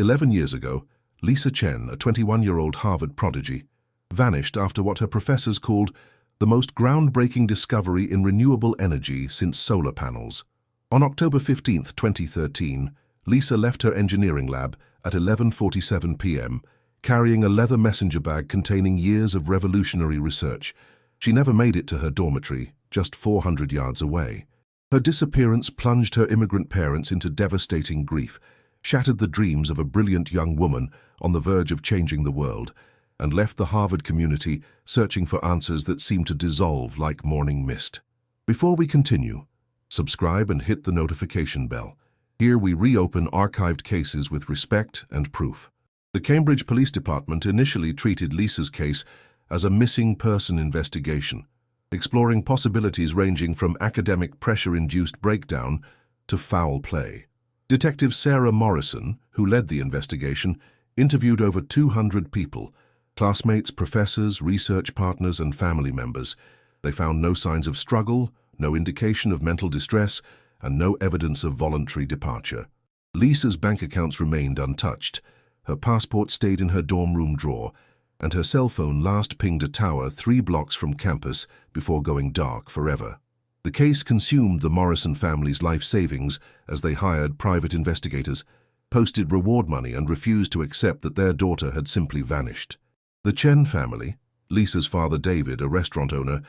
11 years ago, Lisa Chen, a 21-year-old Harvard prodigy, vanished after what her professors called the most groundbreaking discovery in renewable energy since solar panels. On October 15, 2013, Lisa left her engineering lab at 11:47 p.m., carrying a leather messenger bag containing years of revolutionary research. She never made it to her dormitory, just 400 yards away. Her disappearance plunged her immigrant parents into devastating grief, shattered the dreams of a brilliant young woman on the verge of changing the world, and left the Harvard community searching for answers that seemed to dissolve like morning mist. Before we continue, subscribe and hit the notification bell. Here we reopen archived cases with respect and proof. The Cambridge Police Department initially treated Lisa's case as a missing person investigation, exploring possibilities ranging from academic pressure-induced breakdown to foul play. Detective Sarah Morrison, who led the investigation, interviewed over 200 people, classmates, professors, research partners, and family members. They found no signs of struggle, no indication of mental distress, and no evidence of voluntary departure. Lisa's bank accounts remained untouched. Her passport stayed in her dorm room drawer, and her cell phone last pinged a tower 3 blocks from campus before going dark forever. The case consumed the Morrison family's life savings as they hired private investigators, posted reward money, and refused to accept that their daughter had simply vanished. The Chen family, Lisa's father David, a restaurant owner,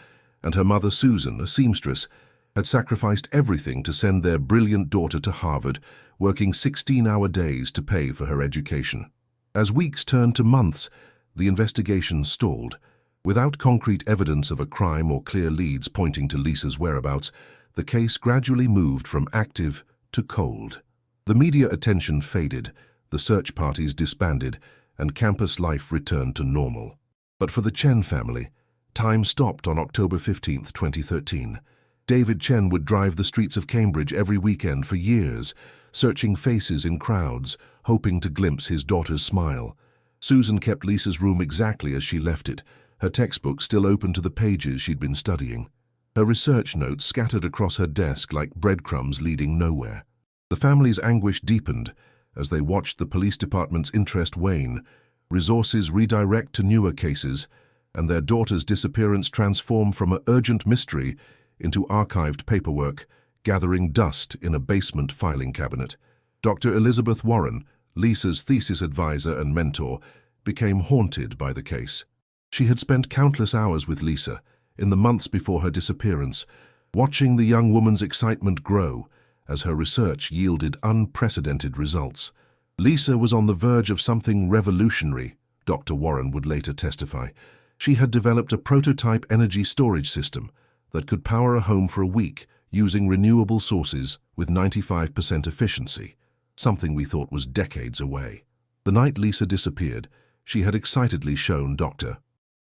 and her mother Susan, a seamstress, had sacrificed everything to send their brilliant daughter to Harvard, working 16-hour days to pay for her education. As weeks turned to months, the investigation stalled. Without concrete evidence of a crime or clear leads pointing to Lisa's whereabouts, the case gradually moved from active to cold. The media attention faded, the search parties disbanded, and campus life returned to normal. But for the Chen family, time stopped on October 15, 2013. David Chen would drive the streets of Cambridge every weekend for years, searching faces in crowds, hoping to glimpse his daughter's smile. Susan kept Lisa's room exactly as she left it, her textbook still open to the pages she'd been studying. Her research notes scattered across her desk like breadcrumbs leading nowhere. The family's anguish deepened as they watched the police department's interest wane, resources redirect to newer cases, and their daughter's disappearance transform from an urgent mystery into archived paperwork, gathering dust in a basement filing cabinet. Dr. Elizabeth Warren, Lisa's thesis advisor and mentor, became haunted by the case. She had spent countless hours with Lisa in the months before her disappearance, watching the young woman's excitement grow as her research yielded unprecedented results. Lisa was on the verge of something revolutionary, Dr. Warren would later testify. She had developed a prototype energy storage system that could power a home for a week using renewable sources with 95% efficiency, something we thought was decades away. The night Lisa disappeared, she had excitedly shown Dr.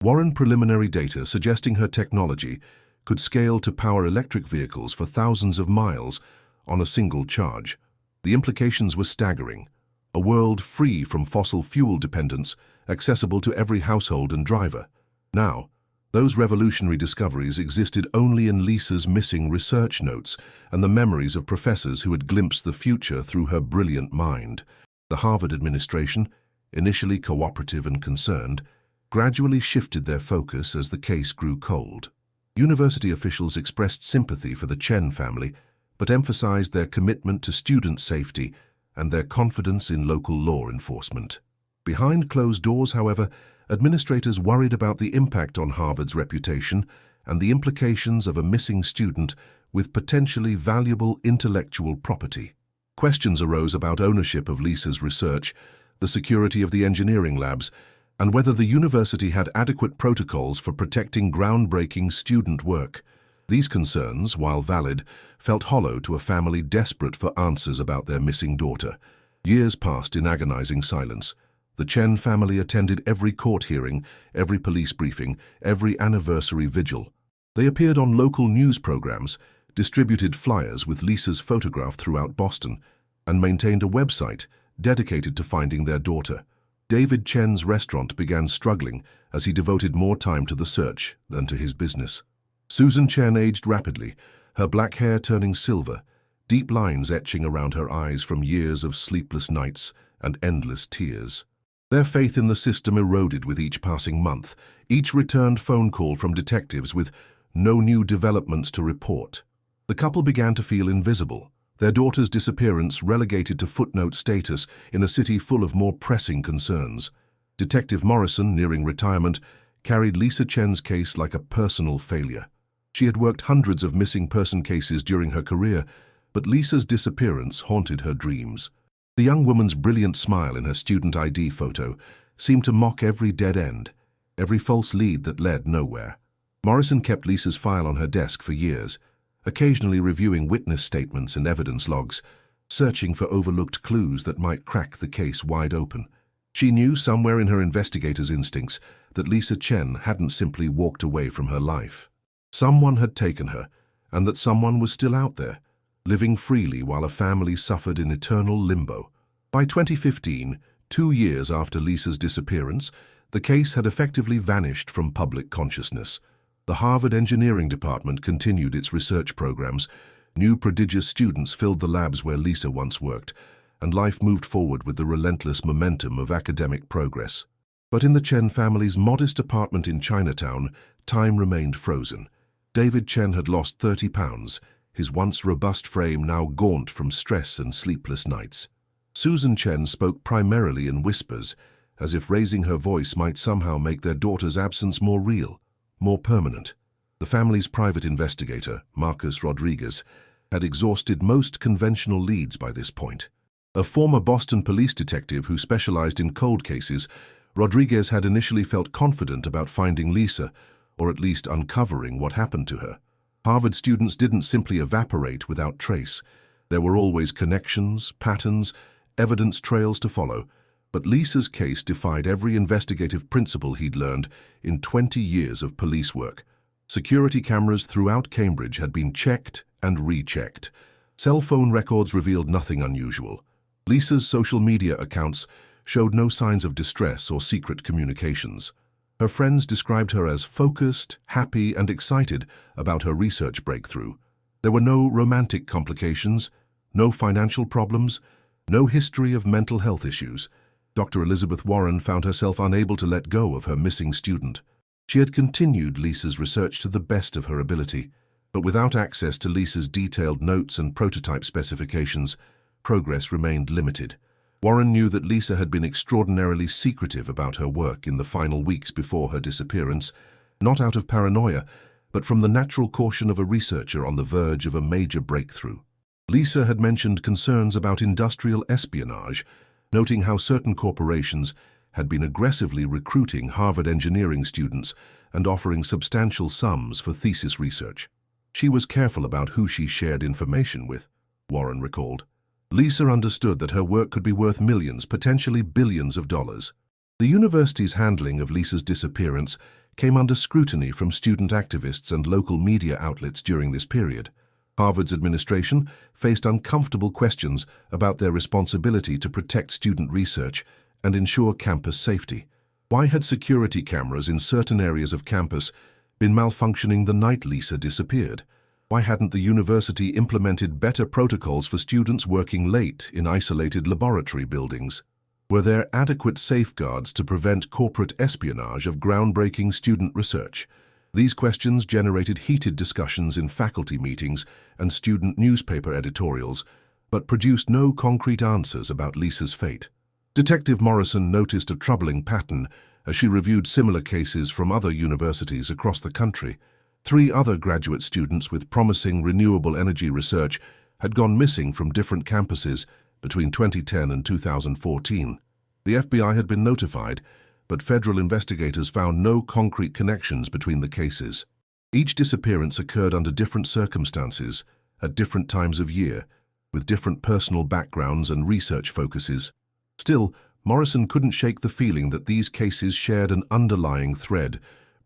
Warren preliminary data suggesting her technology could scale to power electric vehicles for thousands of miles on a single charge. The implications were staggering. A world free from fossil fuel dependence, accessible to every household and driver. Now, those revolutionary discoveries existed only in Lisa's missing research notes and the memories of professors who had glimpsed the future through her brilliant mind. The Harvard administration, initially cooperative and concerned, gradually shifted their focus as the case grew cold. University officials expressed sympathy for the Chen family, but emphasized their commitment to student safety and their confidence in local law enforcement. Behind closed doors, however, administrators worried about the impact on Harvard's reputation and the implications of a missing student with potentially valuable intellectual property. Questions arose about ownership of Lisa's research, the security of the engineering labs, and whether the university had adequate protocols for protecting groundbreaking student work. These concerns, while valid, felt hollow to a family desperate for answers about their missing daughter. Years passed in agonizing silence. The Chen family attended every court hearing, every police briefing, every anniversary vigil. They appeared on local news programs, distributed flyers with Lisa's photograph throughout Boston, and maintained a website dedicated to finding their daughter. David Chen's restaurant began struggling as he devoted more time to the search than to his business. Susan Chen aged rapidly, her black hair turning silver, deep lines etching around her eyes from years of sleepless nights and endless tears. Their faith in the system eroded with each passing month, each returned phone call from detectives with no new developments to report. The couple began to feel invisible, their daughter's disappearance relegated to footnote status in a city full of more pressing concerns. Detective Morrison, nearing retirement, carried Lisa Chen's case like a personal failure. She had worked hundreds of missing person cases during her career, but Lisa's disappearance haunted her dreams. The young woman's brilliant smile in her student ID photo seemed to mock every dead end, every false lead that led nowhere. Morrison kept Lisa's file on her desk for years, occasionally reviewing witness statements and evidence logs, searching for overlooked clues that might crack the case wide open. She knew somewhere in her investigator's instincts that Lisa Chen hadn't simply walked away from her life. Someone had taken her, and that someone was still out there, living freely while a family suffered in eternal limbo. By 2015, 2 years after Lisa's disappearance, the case had effectively vanished from public consciousness. The Harvard Engineering Department continued its research programs, new prodigious students filled the labs where Lisa once worked, and life moved forward with the relentless momentum of academic progress. But in the Chen family's modest apartment in Chinatown, time remained frozen. David Chen had lost 30 pounds, his once robust frame now gaunt from stress and sleepless nights. Susan Chen spoke primarily in whispers, as if raising her voice might somehow make their daughter's absence more real, more permanent. The family's private investigator, Marcus Rodriguez, had exhausted most conventional leads by this point. A former Boston police detective who specialized in cold cases, Rodriguez had initially felt confident about finding Lisa, or at least uncovering what happened to her. Harvard students didn't simply evaporate without trace. There were always connections, patterns, evidence trails to follow. But Lisa's case defied every investigative principle he'd learned in 20 years of police work. Security cameras throughout Cambridge had been checked and rechecked. Cell phone records revealed nothing unusual. Lisa's social media accounts showed no signs of distress or secret communications. Her friends described her as focused, happy, and excited about her research breakthrough. There were no romantic complications, no financial problems, no history of mental health issues. Dr. Elizabeth Warren found herself unable to let go of her missing student. She had continued Lisa's research to the best of her ability, but without access to Lisa's detailed notes and prototype specifications, progress remained limited. Warren knew that Lisa had been extraordinarily secretive about her work in the final weeks before her disappearance, not out of paranoia, but from the natural caution of a researcher on the verge of a major breakthrough. Lisa had mentioned concerns about industrial espionage, noting how certain corporations had been aggressively recruiting Harvard engineering students and offering substantial sums for thesis research. She was careful about who she shared information with, Warren recalled. Lisa understood that her work could be worth millions, potentially billions of dollars. The university's handling of Lisa's disappearance came under scrutiny from student activists and local media outlets during this period. Harvard's administration faced uncomfortable questions about their responsibility to protect student research and ensure campus safety. Why had security cameras in certain areas of campus been malfunctioning the night Lisa disappeared? Why hadn't the university implemented better protocols for students working late in isolated laboratory buildings? Were there adequate safeguards to prevent corporate espionage of groundbreaking student research? These questions generated heated discussions in faculty meetings and student newspaper editorials, but produced no concrete answers about Lisa's fate. Detective Morrison noticed a troubling pattern as she reviewed similar cases from other universities across the country. 3 other graduate students with promising renewable energy research had gone missing from different campuses between 2010 and 2014. The FBI had been notified, but federal investigators found no concrete connections between the cases. Each disappearance occurred under different circumstances, at different times of year, with different personal backgrounds and research focuses. Still, Morrison couldn't shake the feeling that these cases shared an underlying thread: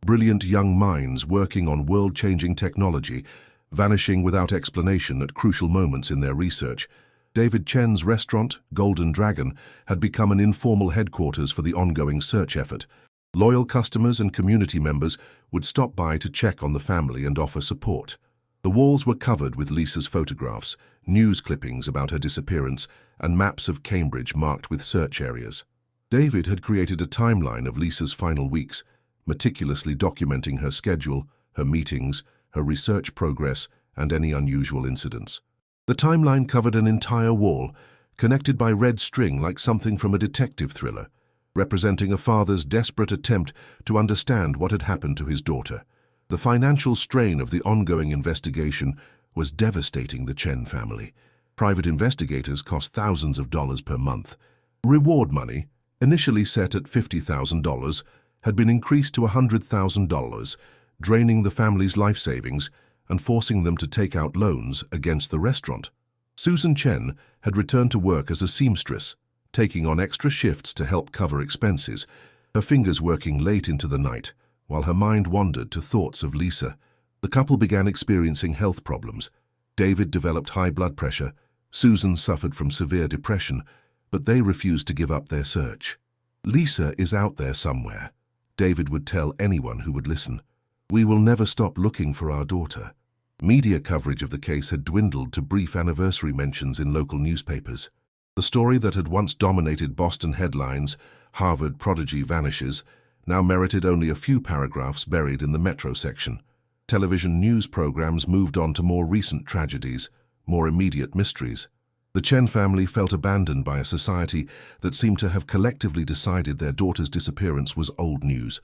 brilliant young minds working on world-changing technology, vanishing without explanation at crucial moments in their research. David Chen's restaurant, Golden Dragon, had become an informal headquarters for the ongoing search effort. Loyal customers and community members would stop by to check on the family and offer support. The walls were covered with Lisa's photographs, news clippings about her disappearance, and maps of Cambridge marked with search areas. David had created a timeline of Lisa's final weeks, meticulously documenting her schedule, her meetings, her research progress, and any unusual incidents. The timeline covered an entire wall, connected by red string like something from a detective thriller, representing a father's desperate attempt to understand what had happened to his daughter. The financial strain of the ongoing investigation was devastating the Chen family. Private investigators cost thousands of dollars per month. Reward money, initially set at $50,000, had been increased to $100,000, draining the family's life savings and forcing them to take out loans against the restaurant. Susan Chen had returned to work as a seamstress, taking on extra shifts to help cover expenses, her fingers working late into the night, while her mind wandered to thoughts of Lisa. The couple began experiencing health problems. David developed high blood pressure, Susan suffered from severe depression, but they refused to give up their search. "Lisa is out there somewhere," David would tell anyone who would listen. "We will never stop looking for our daughter." Media coverage of the case had dwindled to brief anniversary mentions in local newspapers. The story that had once dominated Boston headlines, "Harvard prodigy vanishes," now merited only a few paragraphs buried in the Metro section. Television news programs moved on to more recent tragedies, more immediate mysteries. The Chen family felt abandoned by a society that seemed to have collectively decided their daughter's disappearance was old news,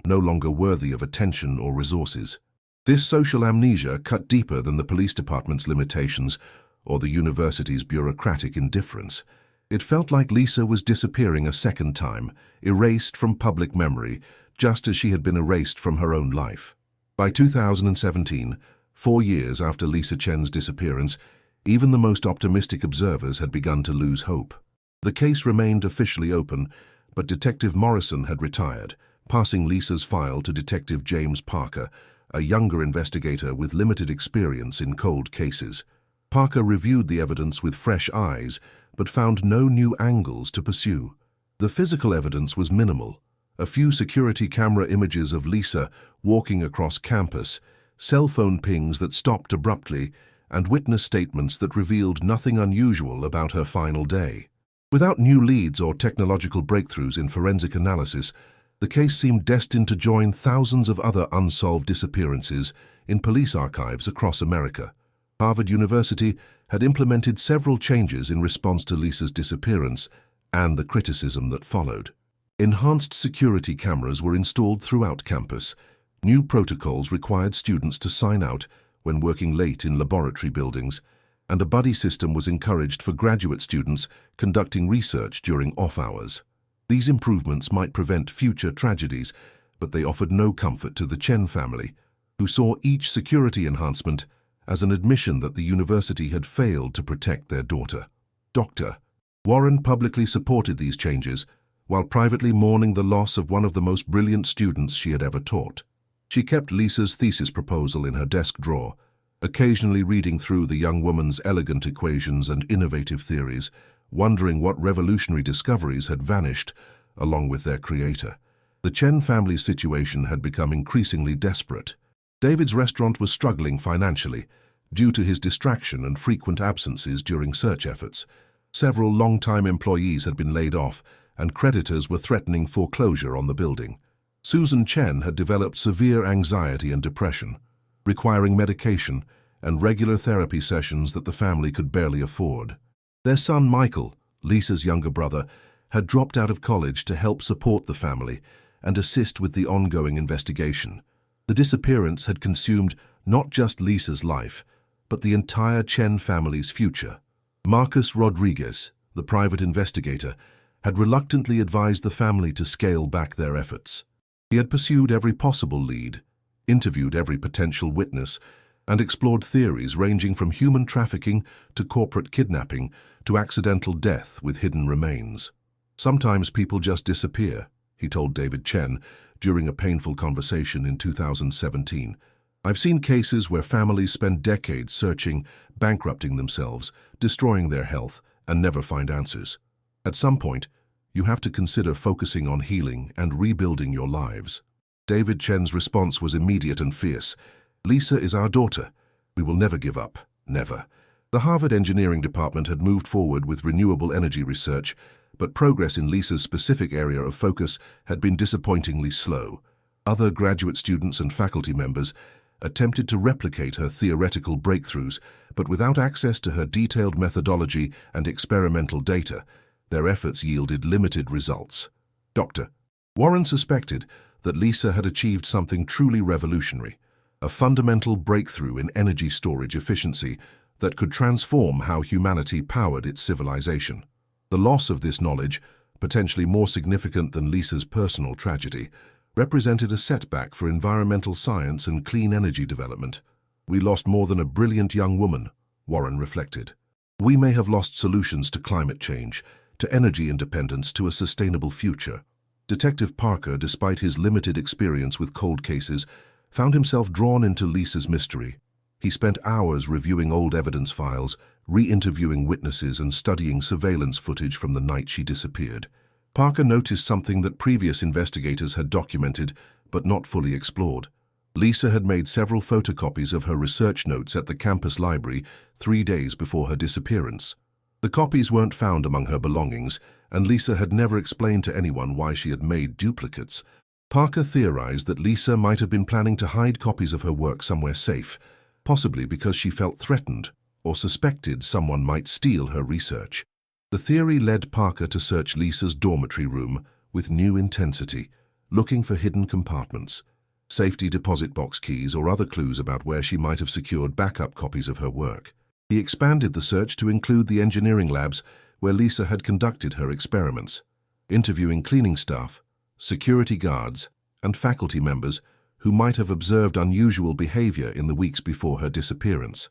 no longer worthy of attention or resources. This social amnesia cut deeper than the police department's limitations or the university's bureaucratic indifference. It felt like Lisa was disappearing a second time, erased from public memory, just as she had been erased from her own life. By 2017, 4 years after Lisa Chen's disappearance, even the most optimistic observers had begun to lose hope. The case remained officially open, but Detective Morrison had retired, passing Lisa's file to Detective James Parker, a younger investigator with limited experience in cold cases. Parker reviewed the evidence with fresh eyes, but found no new angles to pursue. The physical evidence was minimal. A few security camera images of Lisa walking across campus, cell phone pings that stopped abruptly, and witness statements that revealed nothing unusual about her final day. Without new leads or technological breakthroughs in forensic analysis, the case seemed destined to join thousands of other unsolved disappearances in police archives across America. Harvard University had implemented several changes in response to Lisa's disappearance and the criticism that followed. Enhanced security cameras were installed throughout campus. New protocols required students to sign out when working late in laboratory buildings, and a buddy system was encouraged for graduate students conducting research during off hours. These improvements might prevent future tragedies, but they offered no comfort to the Chen family, who saw each security enhancement as an admission that the university had failed to protect their daughter. Dr. Warren publicly supported these changes, while privately mourning the loss of one of the most brilliant students she had ever taught. She kept Lisa's thesis proposal in her desk drawer, occasionally reading through the young woman's elegant equations and innovative theories, wondering what revolutionary discoveries had vanished along with their creator. The Chen family's situation had become increasingly desperate. David's restaurant was struggling financially due to his distraction and frequent absences during search efforts. Several long-time employees had been laid off, and creditors were threatening foreclosure on the building. Susan Chen had developed severe anxiety and depression, requiring medication and regular therapy sessions that the family could barely afford. Their son Michael, Lisa's younger brother, had dropped out of college to help support the family and assist with the ongoing investigation. The disappearance had consumed not just Lisa's life, but the entire Chen family's future. Marcus Rodriguez, the private investigator, had reluctantly advised the family to scale back their efforts. He had pursued every possible lead, interviewed every potential witness, and explored theories ranging from human trafficking to corporate kidnapping to accidental death with hidden remains. "Sometimes people just disappear," he told David Chen during a painful conversation in 2017. "I've seen cases where families spend decades searching, bankrupting themselves, destroying their health, and never find answers. At some point, you have to consider focusing on healing and rebuilding your lives." David Chen's response was immediate and fierce. "Lisa is our daughter. We will never give up. Never. The Harvard Engineering Department had moved forward with renewable energy research, but progress in Lisa's specific area of focus had been disappointingly slow. Other graduate students and faculty members attempted to replicate her theoretical breakthroughs, but without access to her detailed methodology and experimental data, their efforts yielded limited results. Dr. Warren suspected that Lisa had achieved something truly revolutionary, a fundamental breakthrough in energy storage efficiency that could transform how humanity powered its civilization. The loss of this knowledge, potentially more significant than Lisa's personal tragedy, represented a setback for environmental science and clean energy development. We lost more than a brilliant young woman, Warren reflected. We may have lost solutions to climate change, to energy independence, to a sustainable future. Detective Parker, despite his limited experience with cold cases, found himself drawn into Lisa's mystery. He spent hours reviewing old evidence files, re-interviewing witnesses, and studying surveillance footage from the night she disappeared. Parker noticed something that previous investigators had documented but not fully explored. Lisa had made several photocopies of her research notes at the campus library 3 days before her disappearance. The copies weren't found among her belongings, and Lisa had never explained to anyone why she had made duplicates. Parker theorized that Lisa might have been planning to hide copies of her work somewhere safe, possibly because she felt threatened or suspected someone might steal her research. The theory led Parker to search Lisa's dormitory room with new intensity, looking for hidden compartments, safety deposit box keys, or other clues about where she might have secured backup copies of her work. He expanded the search to include the engineering labs where Lisa had conducted her experiments, interviewing cleaning staff, security guards, and faculty members who might have observed unusual behavior in the weeks before her disappearance.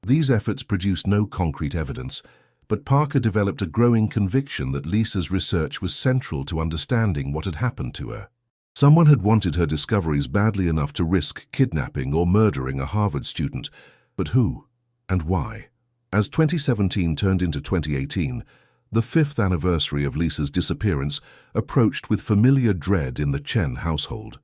These efforts produced no concrete evidence, but Parker developed a growing conviction that Lisa's research was central to understanding what had happened to her. Someone had wanted her discoveries badly enough to risk kidnapping or murdering a Harvard student, but who and why? As 2017 turned into 2018, the 5th anniversary of Lisa's disappearance approached with familiar dread in the Chen household.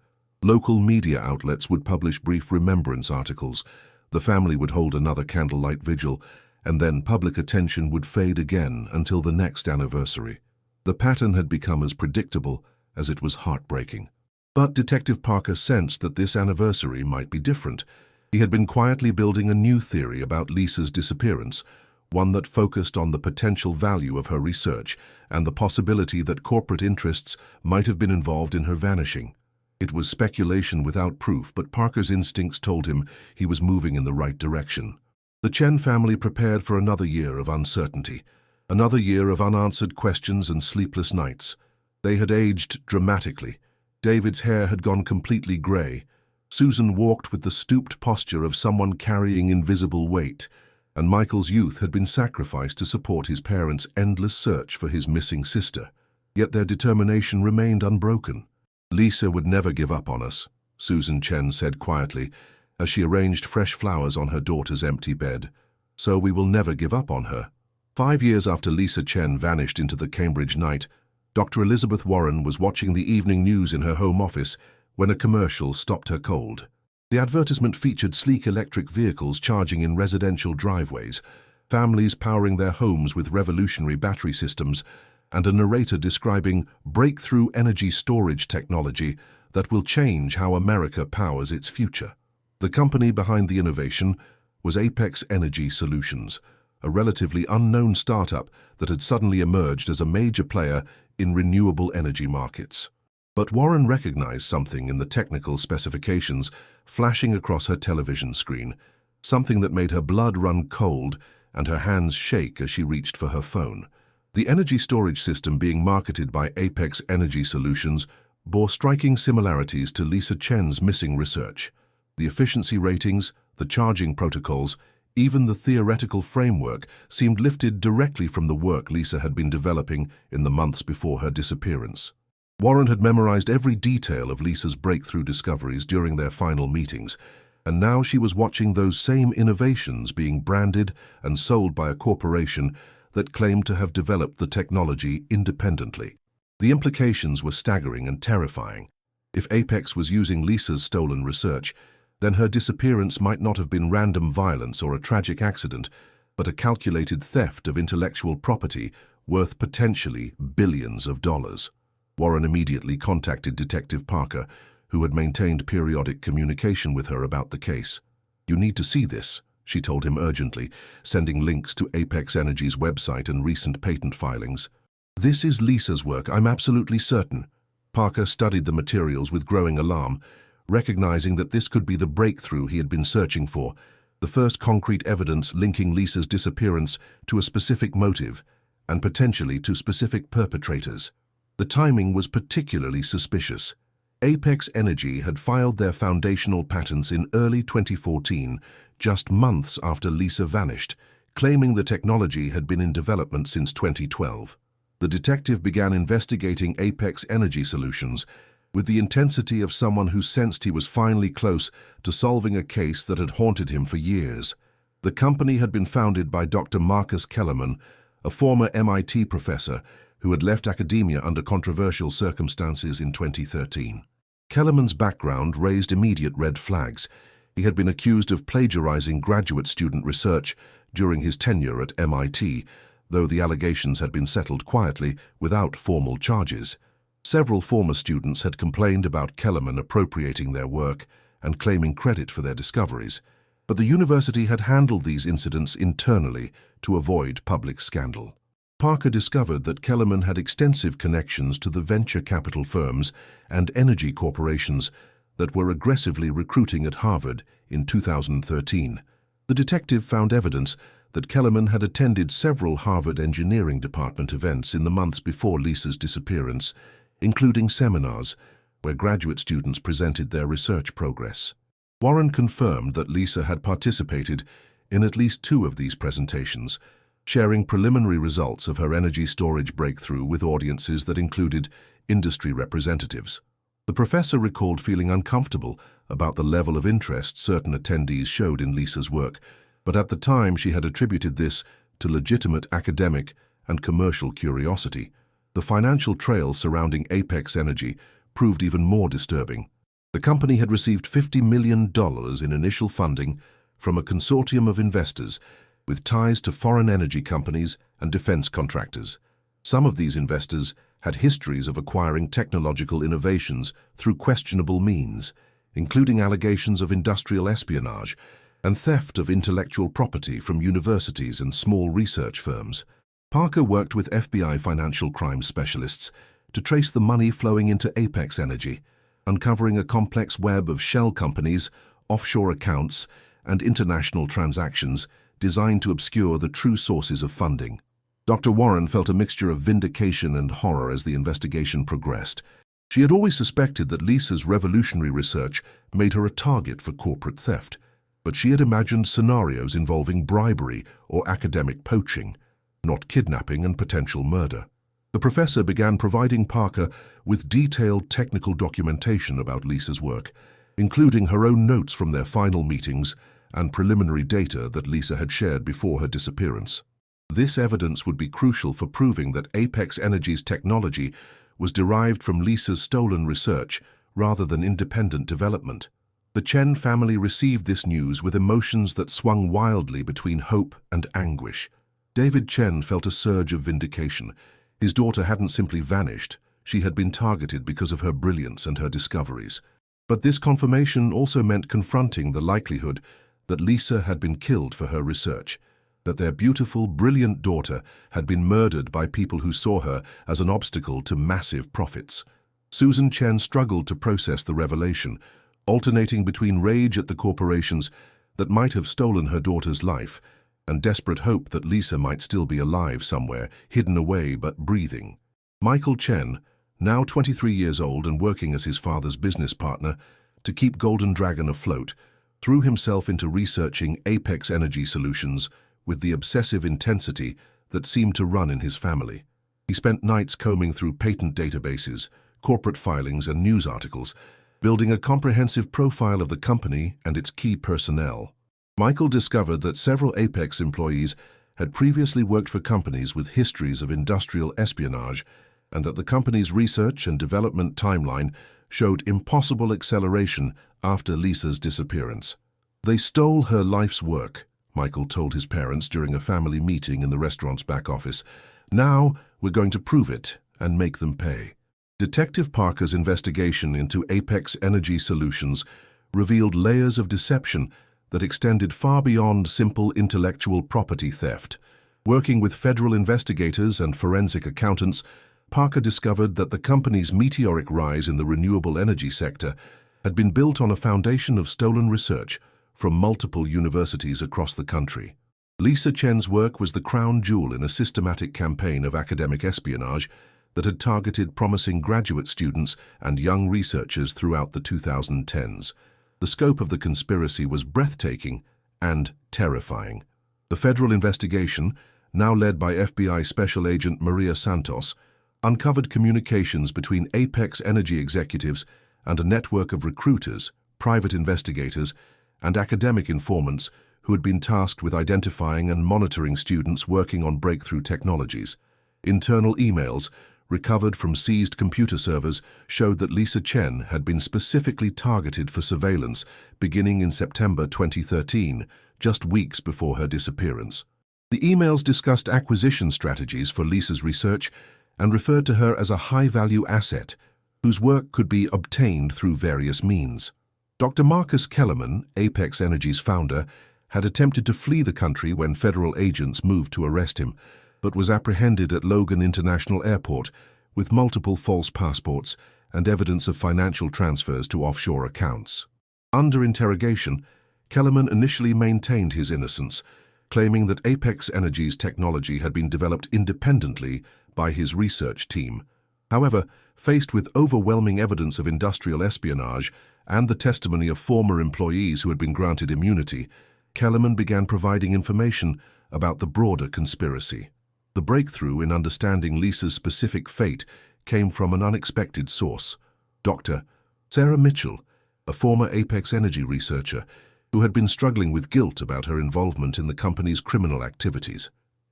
Local media outlets would publish brief remembrance articles, the family would hold another candlelight vigil, and then public attention would fade again until the next anniversary. The pattern had become as predictable as it was heartbreaking. But Detective Parker sensed that this anniversary might be different. He had been quietly building a new theory about Lisa's disappearance, one that focused on the potential value of her research and the possibility that corporate interests might have been involved in her vanishing. It was speculation without proof, but Parker's instincts told him he was moving in the right direction. The Chen family prepared for another year of uncertainty, another year of unanswered questions and sleepless nights. They had aged dramatically. David's hair had gone completely gray. Susan walked with the stooped posture of someone carrying invisible weight, and Michael's youth had been sacrificed to support his parents' endless search for his missing sister. Yet their determination remained unbroken. "Lisa would never give up on us," Susan Chen said quietly, as she arranged fresh flowers on her daughter's empty bed. "So we will never give up on her." 5 years after Lisa Chen vanished into the Cambridge night, Dr. Elizabeth Warren was watching the evening news in her home office when a commercial stopped her cold. The advertisement featured sleek electric vehicles charging in residential driveways, families powering their homes with revolutionary battery systems, and a narrator describing breakthrough energy storage technology that will change how America powers its future. The company behind the innovation was Apex Energy Solutions, a relatively unknown startup that had suddenly emerged as a major player in renewable energy markets. But Warren recognized something in the technical specifications flashing across her television screen, something that made her blood run cold and her hands shake as she reached for her phone. The energy storage system being marketed by Apex Energy Solutions bore striking similarities to Lisa Chen's missing research. The efficiency ratings, the charging protocols, even the theoretical framework seemed lifted directly from the work Lisa had been developing in the months before her disappearance. Warren had memorized every detail of Lisa's breakthrough discoveries during their final meetings, and now she was watching those same innovations being branded and sold by a corporation that claimed to have developed the technology independently. The implications were staggering and terrifying. If Apex was using Lisa's stolen research, then her disappearance might not have been random violence or a tragic accident, but a calculated theft of intellectual property worth potentially billions of dollars. Warren immediately contacted Detective Parker, who had maintained periodic communication with her about the case. "You need to see this," she told him urgently, sending links to Apex Energy's website and recent patent filings. "This is Lisa's work, I'm absolutely certain." Parker studied the materials with growing alarm, recognizing that this could be the breakthrough he had been searching for, the first concrete evidence linking Lisa's disappearance to a specific motive, and potentially to specific perpetrators. The timing was particularly suspicious. Apex Energy had filed their foundational patents in early 2014, just months after Lisa vanished, claiming the technology had been in development since 2012. The detective began investigating Apex Energy Solutions with the intensity of someone who sensed he was finally close to solving a case that had haunted him for years. The company had been founded by Dr. Marcus Kellerman, a former MIT professor who had left academia under controversial circumstances in 2013. Kellerman's background raised immediate red flags. He had been accused of plagiarizing graduate student research during his tenure at MIT, though the allegations had been settled quietly without formal charges. Several former students had complained about Kellerman appropriating their work and claiming credit for their discoveries, but the university had handled these incidents internally to avoid public scandal. Parker discovered that Kellerman had extensive connections to the venture capital firms and energy corporations that were aggressively recruiting at Harvard in 2013. The detective found evidence that Kellerman had attended several Harvard Engineering Department events in the months before Lisa's disappearance, including seminars where graduate students presented their research progress. Warren confirmed that Lisa had participated in at least 2 of these presentations, sharing preliminary results of her energy storage breakthrough with audiences that included industry representatives. The professor recalled feeling uncomfortable about the level of interest certain attendees showed in Lisa's work, but at the time she had attributed this to legitimate academic and commercial curiosity. The financial trail surrounding Apex Energy proved even more disturbing. The company had received $50 million in initial funding from a consortium of investors with ties to foreign energy companies and defense contractors. Some of these investors had histories of acquiring technological innovations through questionable means, including allegations of industrial espionage and theft of intellectual property from universities and small research firms. Parker worked with FBI financial crime specialists to trace the money flowing into Apex Energy, uncovering a complex web of shell companies, offshore accounts, and international transactions designed to obscure the true sources of funding. Dr. Warren felt a mixture of vindication and horror as the investigation progressed. She had always suspected that Lisa's revolutionary research made her a target for corporate theft, but she had imagined scenarios involving bribery or academic poaching, not kidnapping and potential murder. The professor began providing Parker with detailed technical documentation about Lisa's work, including her own notes from their final meetings and preliminary data that Lisa had shared before her disappearance. This evidence would be crucial for proving that Apex Energy's technology was derived from Lisa's stolen research rather than independent development. The Chen family received this news with emotions that swung wildly between hope and anguish. David Chen felt a surge of vindication. His daughter hadn't simply vanished, she had been targeted because of her brilliance and her discoveries. But this confirmation also meant confronting the likelihood that Lisa had been killed for her research, that their beautiful, brilliant daughter had been murdered by people who saw her as an obstacle to massive profits. Susan Chen struggled to process the revelation, alternating between rage at the corporations that might have stolen her daughter's life and desperate hope that Lisa might still be alive somewhere, hidden away but breathing. Michael Chen, now 23 years old and working as his father's business partner to keep Golden Dragon afloat, threw himself into researching Apex Energy Solutions with the obsessive intensity that seemed to run in his family. He spent nights combing through patent databases, corporate filings, and news articles, building a comprehensive profile of the company and its key personnel. Michael discovered that several Apex employees had previously worked for companies with histories of industrial espionage, and that the company's research and development timeline showed impossible acceleration after Lisa's disappearance. "They stole her life's work," Michael told his parents during a family meeting in the restaurant's back office. Now we're going to prove it and make them pay. Detective Parker's investigation into Apex Energy Solutions revealed layers of deception that extended far beyond simple intellectual property theft. Working with federal investigators and forensic accountants, Parker discovered that the company's meteoric rise in the renewable energy sector had been built on a foundation of stolen research from multiple universities across the country. Lisa Chen's work was the crown jewel in a systematic campaign of academic espionage that had targeted promising graduate students and young researchers throughout the 2010s. The scope of the conspiracy was breathtaking and terrifying. The federal investigation, now led by FBI Special Agent Maria Santos, uncovered communications between Apex Energy executives and a network of recruiters, private investigators, and academic informants who had been tasked with identifying and monitoring students working on breakthrough technologies. Internal emails, recovered from seized computer servers, showed that Lisa Chen had been specifically targeted for surveillance beginning in September 2013, just weeks before her disappearance. The emails discussed acquisition strategies for Lisa's research and referred to her as a high-value asset whose work could be obtained through various means. Dr. Marcus Kellerman, Apex Energy's founder, had attempted to flee the country when federal agents moved to arrest him, but was apprehended at Logan International Airport with multiple false passports and evidence of financial transfers to offshore accounts. Under interrogation, Kellerman initially maintained his innocence, claiming that Apex Energy's technology had been developed independently by his research team. However, faced with overwhelming evidence of industrial espionage and the testimony of former employees who had been granted immunity, Kellerman began providing information about the broader conspiracy. The breakthrough in understanding Lisa's specific fate came from an unexpected source. Dr. Sarah Mitchell, a former Apex Energy researcher who had been struggling with guilt about her involvement in the company's criminal activities.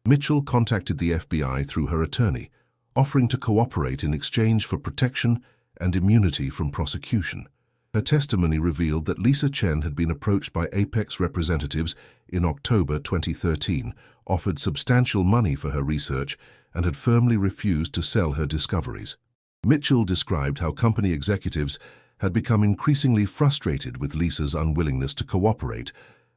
Mitchell contacted the FBI through her attorney, offering to cooperate in exchange for protection and immunity from prosecution. Her testimony revealed that Lisa Chen had been approached by Apex representatives in October 2013, offered substantial money for her research, and had firmly refused to sell her discoveries. Mitchell described how company executives had become increasingly frustrated with Lisa's unwillingness to cooperate,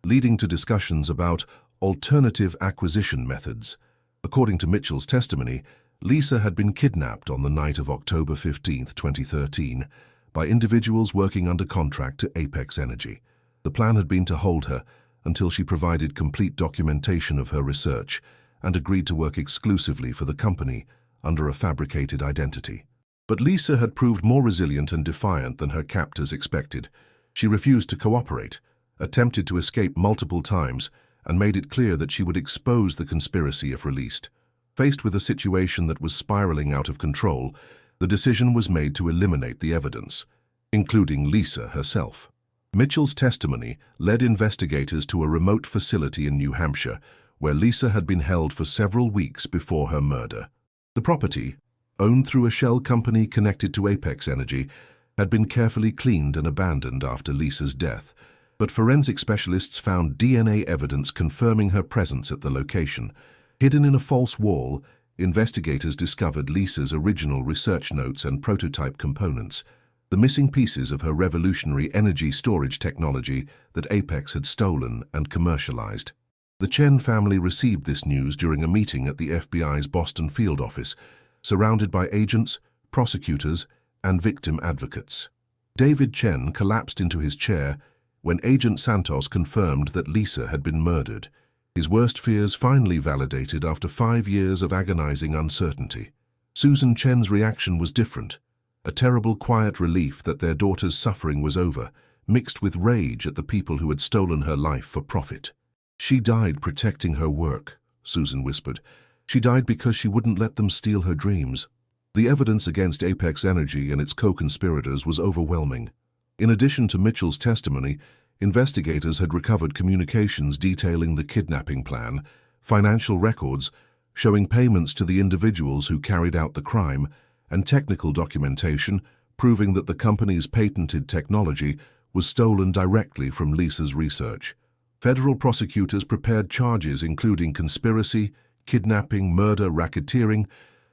leading to discussions about alternative acquisition methods. According to Mitchell's testimony, Lisa had been kidnapped on the night of October 15, 2013, by individuals working under contract to Apex Energy. The plan had been to hold her until she provided complete documentation of her research and agreed to work exclusively for the company under a fabricated identity. But Lisa had proved more resilient and defiant than her captors expected. She refused to cooperate, attempted to escape multiple times, and made it clear that she would expose the conspiracy if released. Faced with a situation that was spiraling out of control, the decision was made to eliminate the evidence, including Lisa herself. Mitchell's testimony led investigators to a remote facility in New Hampshire, where Lisa had been held for several weeks before her murder. The property, owned through a shell company connected to Apex Energy, had been carefully cleaned and abandoned after Lisa's death, but forensic specialists found DNA evidence confirming her presence at the location. Hidden in a false wall, investigators discovered Lisa's original research notes and prototype components, the missing pieces of her revolutionary energy storage technology that Apex had stolen and commercialized. The Chen family received this news during a meeting at the FBI's Boston field office, surrounded by agents, prosecutors, and victim advocates. David Chen collapsed into his chair when Agent Santos confirmed that Lisa had been murdered, his worst fears finally validated after 5 years of agonizing uncertainty. Susan Chen's reaction was different, a terrible quiet relief that their daughter's suffering was over, mixed with rage at the people who had stolen her life for profit. "She died protecting her work," Susan whispered. "She died because she wouldn't let them steal her dreams." The evidence against Apex Energy and its co-conspirators was overwhelming. In addition to Mitchell's testimony, investigators had recovered communications detailing the kidnapping plan, financial records showing payments to the individuals who carried out the crime, and technical documentation proving that the company's patented technology was stolen directly from Lisa's research. Federal prosecutors prepared charges including conspiracy, kidnapping, murder, racketeering,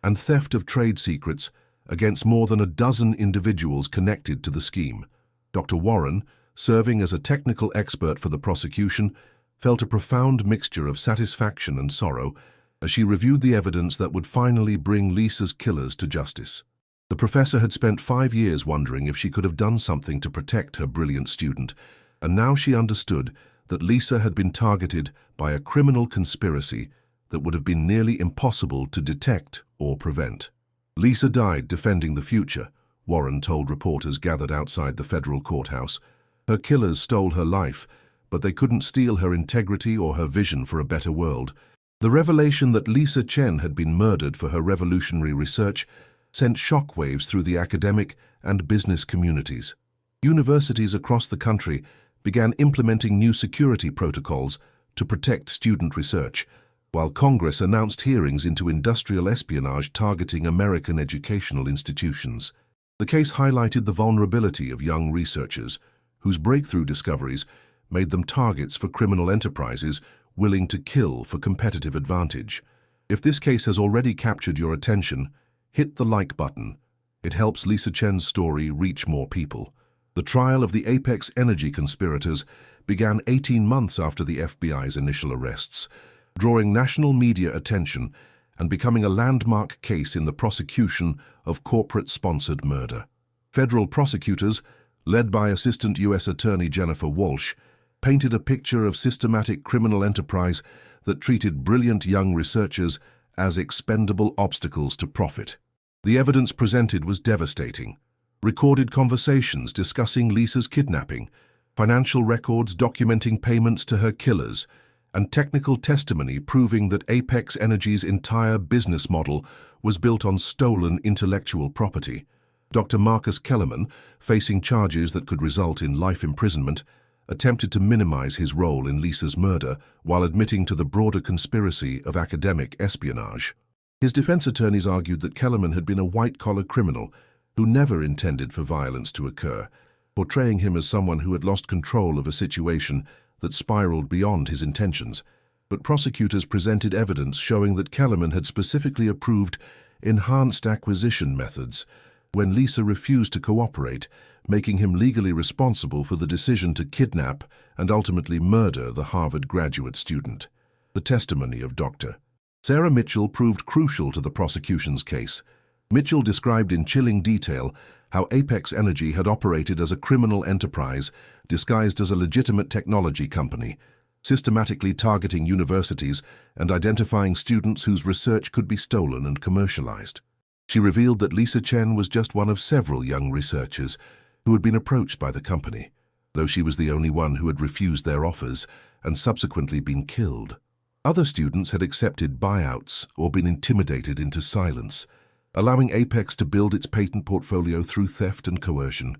and theft of trade secrets against more than a dozen individuals connected to the scheme. Dr. Warren, serving as a technical expert for the prosecution, felt a profound mixture of satisfaction and sorrow as she reviewed the evidence that would finally bring Lisa's killers to justice. The professor had spent 5 years wondering if she could have done something to protect her brilliant student, and now she understood that Lisa had been targeted by a criminal conspiracy that would have been nearly impossible to detect or prevent. Lisa died defending the future, Warren told reporters gathered outside the federal courthouse. Her killers stole her life, but they couldn't steal her integrity or her vision for a better world. The revelation that Lisa Chen had been murdered for her revolutionary research sent shockwaves through the academic and business communities. Universities across the country began implementing new security protocols to protect student research, while Congress announced hearings into industrial espionage targeting American educational institutions. The case highlighted the vulnerability of young researchers, whose breakthrough discoveries made them targets for criminal enterprises willing to kill for competitive advantage. If this case has already captured your attention, hit the like button. It helps Lisa Chen's story reach more people. The trial of the Apex Energy conspirators began 18 months after the FBI's initial arrests, drawing national media attention and becoming a landmark case in the prosecution of corporate-sponsored murder. Federal prosecutors, led by Assistant U.S. Attorney Jennifer Walsh, painted a picture of systematic criminal enterprise that treated brilliant young researchers as expendable obstacles to profit. The evidence presented was devastating. Recorded conversations discussing Lisa's kidnapping, financial records documenting payments to her killers, and technical testimony proving that Apex Energy's entire business model was built on stolen intellectual property. Dr. Marcus Kellerman, facing charges that could result in life imprisonment, attempted to minimize his role in Lisa's murder while admitting to the broader conspiracy of academic espionage. His defense attorneys argued that Kellerman had been a white-collar criminal who never intended for violence to occur, portraying him as someone who had lost control of a situation that spiraled beyond his intentions. But prosecutors presented evidence showing that Kellerman had specifically approved enhanced acquisition methods when Lisa refused to cooperate, making him legally responsible for the decision to kidnap and ultimately murder the Harvard graduate student. The testimony of Dr. Sarah Mitchell proved crucial to the prosecution's case. Mitchell described in chilling detail how Apex Energy had operated as a criminal enterprise disguised as a legitimate technology company, systematically targeting universities and identifying students whose research could be stolen and commercialized. She revealed that Lisa Chen was just one of several young researchers who had been approached by the company, though she was the only one who had refused their offers and subsequently been killed. Other students had accepted buyouts or been intimidated into silence, allowing Apex to build its patent portfolio through theft and coercion.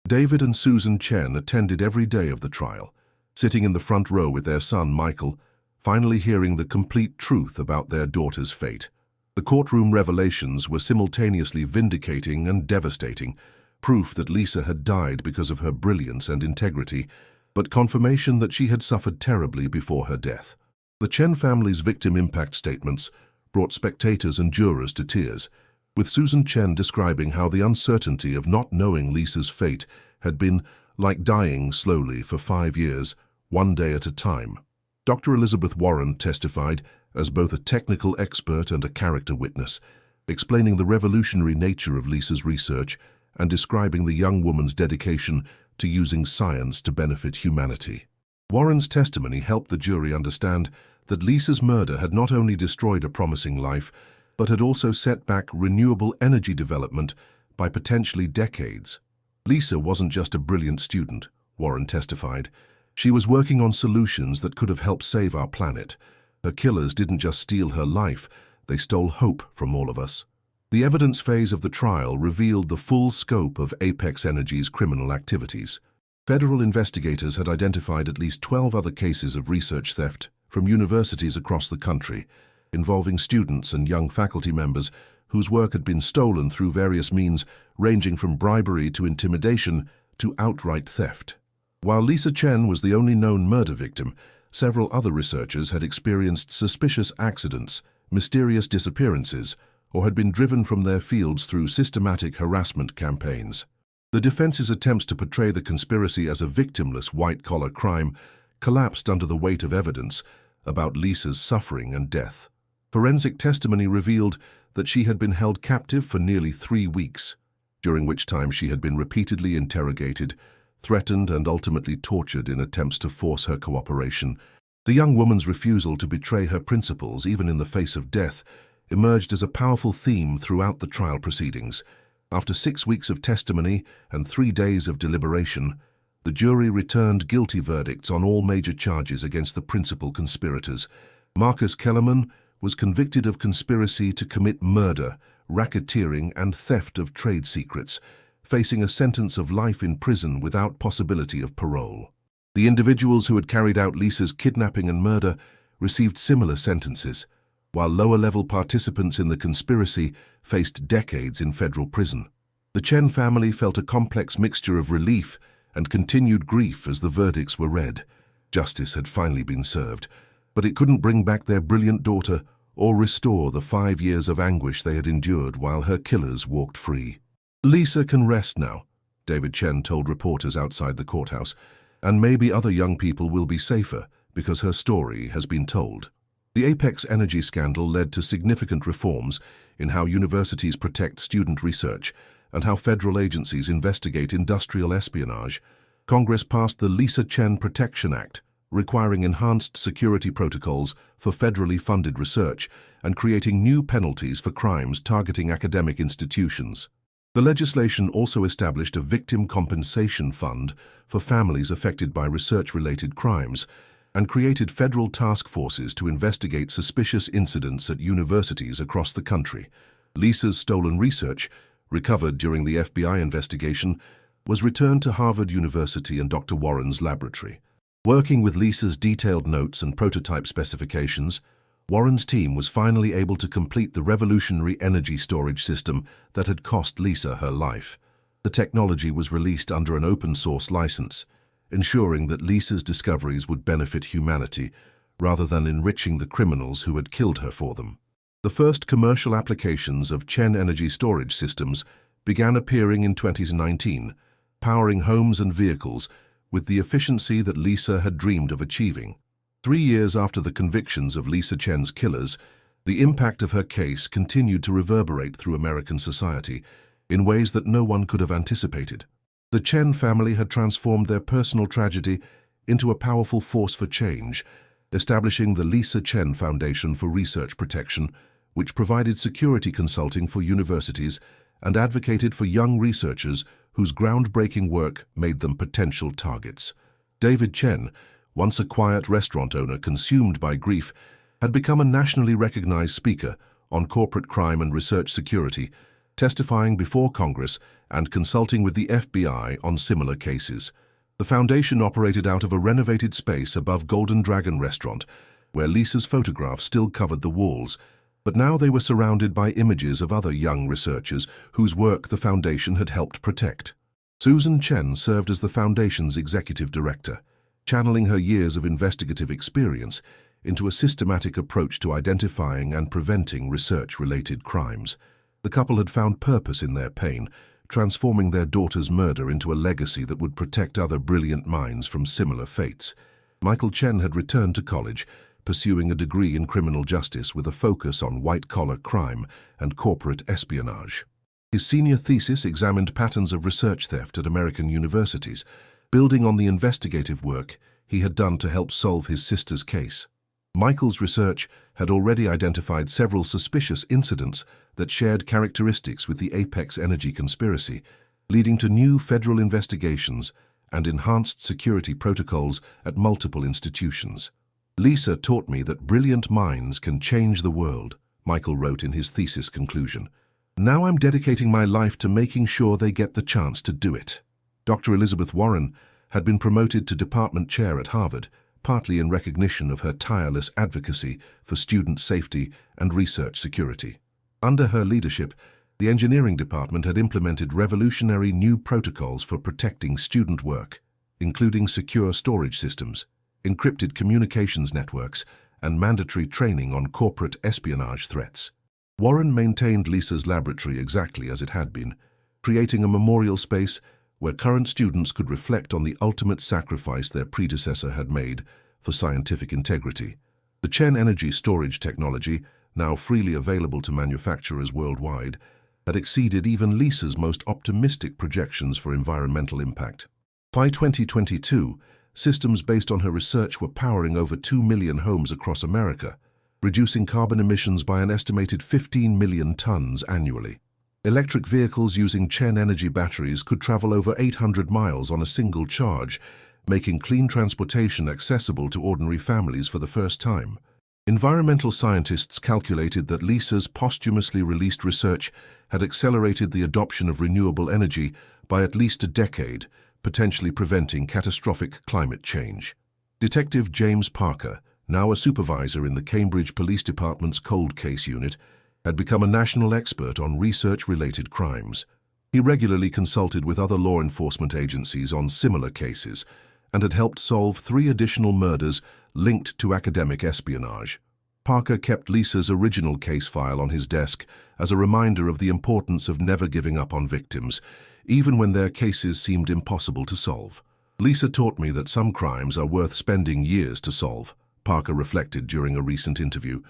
David and Susan Chen attended every day of the trial, sitting in the front row with their son Michael, finally hearing the complete truth about their daughter's fate. The courtroom revelations were simultaneously vindicating and devastating, proof that Lisa had died because of her brilliance and integrity, but confirmation that she had suffered terribly before her death. The Chen family's victim impact statements brought spectators and jurors to tears, with Susan Chen describing how the uncertainty of not knowing Lisa's fate had been like dying slowly for 5 years, one day at a time. Dr. Elizabeth Warren testified as both a technical expert and a character witness, explaining the revolutionary nature of Lisa's research and describing the young woman's dedication to using science to benefit humanity. Warren's testimony helped the jury understand that Lisa's murder had not only destroyed a promising life, but had also set back renewable energy development by potentially decades. Lisa wasn't just a brilliant student, Warren testified. She was working on solutions that could have helped save our planet. Her killers didn't just steal her life, they stole hope from all of us. The evidence phase of the trial revealed the full scope of Apex Energy's criminal activities. Federal investigators had identified at least 12 other cases of research theft from universities across the country, involving students and young faculty members whose work had been stolen through various means ranging from bribery to intimidation to outright theft. While Lisa Chen was the only known murder victim, several other researchers had experienced suspicious accidents, mysterious disappearances, or had been driven from their fields through systematic harassment campaigns. The defense's attempts to portray the conspiracy as a victimless white-collar crime collapsed under the weight of evidence about Lisa's suffering and death. Forensic testimony revealed that she had been held captive for nearly 3 weeks, during which time she had been repeatedly interrogated, threatened and ultimately tortured in attempts to force her cooperation. The young woman's refusal to betray her principles, even in the face of death, emerged as a powerful theme throughout the trial proceedings. After 6 weeks of testimony and 3 days of deliberation, the jury returned guilty verdicts on all major charges against the principal conspirators. Marcus Kellerman was convicted of conspiracy to commit murder, racketeering, and theft of trade secrets, facing a sentence of life in prison without possibility of parole. The individuals who had carried out Lisa's kidnapping and murder received similar sentences, while lower-level participants in the conspiracy faced decades in federal prison. The Chen family felt a complex mixture of relief and continued grief as the verdicts were read. Justice had finally been served, but it couldn't bring back their brilliant daughter or restore the 5 years of anguish they had endured while her killers walked free. "Lisa can rest now," David Chen told reporters outside the courthouse, "and maybe other young people will be safer because her story has been told." The Apex Energy scandal led to significant reforms in how universities protect student research and how federal agencies investigate industrial espionage. Congress passed the Lisa Chen Protection Act, requiring enhanced security protocols for federally funded research and creating new penalties for crimes targeting academic institutions. The legislation also established a victim compensation fund for families affected by research-related crimes and created federal task forces to investigate suspicious incidents at universities across the country. Lisa's stolen research, recovered during the FBI investigation, was returned to Harvard University and Dr. Warren's laboratory. Working with Lisa's detailed notes and prototype specifications, Warren's team was finally able to complete the revolutionary energy storage system that had cost Lisa her life. The technology was released under an open-source license, ensuring that Lisa's discoveries would benefit humanity rather than enriching the criminals who had killed her for them. The first commercial applications of Chen energy storage systems began appearing in 2019, powering homes and vehicles with the efficiency that Lisa had dreamed of achieving. 3 years after the convictions of Lisa Chen's killers, the impact of her case continued to reverberate through American society in ways that no one could have anticipated. The Chen family had transformed their personal tragedy into a powerful force for change, establishing the Lisa Chen Foundation for Research Protection, which provided security consulting for universities and advocated for young researchers whose groundbreaking work made them potential targets. David Chen, once a quiet restaurant owner consumed by grief, had become a nationally recognized speaker on corporate crime and research security, testifying before Congress and consulting with the FBI on similar cases. The foundation operated out of a renovated space above Golden Dragon Restaurant, where Lisa's photographs still covered the walls, but now they were surrounded by images of other young researchers whose work the foundation had helped protect. Susan Chen served as the foundation's executive director, channeling her years of investigative experience into a systematic approach to identifying and preventing research-related crimes. The couple had found purpose in their pain, transforming their daughter's murder into a legacy that would protect other brilliant minds from similar fates. Michael Chen had returned to college, pursuing a degree in criminal justice with a focus on white-collar crime and corporate espionage. His senior thesis examined patterns of research theft at American universities, building on the investigative work he had done to help solve his sister's case. Michael's research had already identified several suspicious incidents that shared characteristics with the Apex Energy conspiracy, leading to new federal investigations and enhanced security protocols at multiple institutions. "Lisa taught me that brilliant minds can change the world," Michael wrote in his thesis conclusion. "Now I'm dedicating my life to making sure they get the chance to do it." Dr. Elizabeth Warren had been promoted to department chair at Harvard, partly in recognition of her tireless advocacy for student safety and research security. Under her leadership, the engineering department had implemented revolutionary new protocols for protecting student work, including secure storage systems, encrypted communications networks, and mandatory training on corporate espionage threats. Warren maintained Lisa's laboratory exactly as it had been, creating a memorial space where current students could reflect on the ultimate sacrifice their predecessor had made for scientific integrity. The Chen energy storage technology, now freely available to manufacturers worldwide, had exceeded even Lisa's most optimistic projections for environmental impact. By 2022, systems based on her research were powering over 2 million homes across America, reducing carbon emissions by an estimated 15 million tons annually. Electric vehicles using Chen energy batteries could travel over 800 miles on a single charge, making clean transportation accessible to ordinary families for the first time. Environmental scientists calculated that Lisa's posthumously released research had accelerated the adoption of renewable energy by at least a decade, potentially preventing catastrophic climate change. Detective James Parker, now a supervisor in the Cambridge Police Department's Cold Case Unit, had become a national expert on research-related crimes. He regularly consulted with other law enforcement agencies on similar cases and had helped solve 3 additional murders linked to academic espionage. Parker kept Lisa's original case file on his desk as a reminder of the importance of never giving up on victims, even when their cases seemed impossible to solve. "Lisa taught me that some crimes are worth spending years to solve," Parker reflected during a recent interview.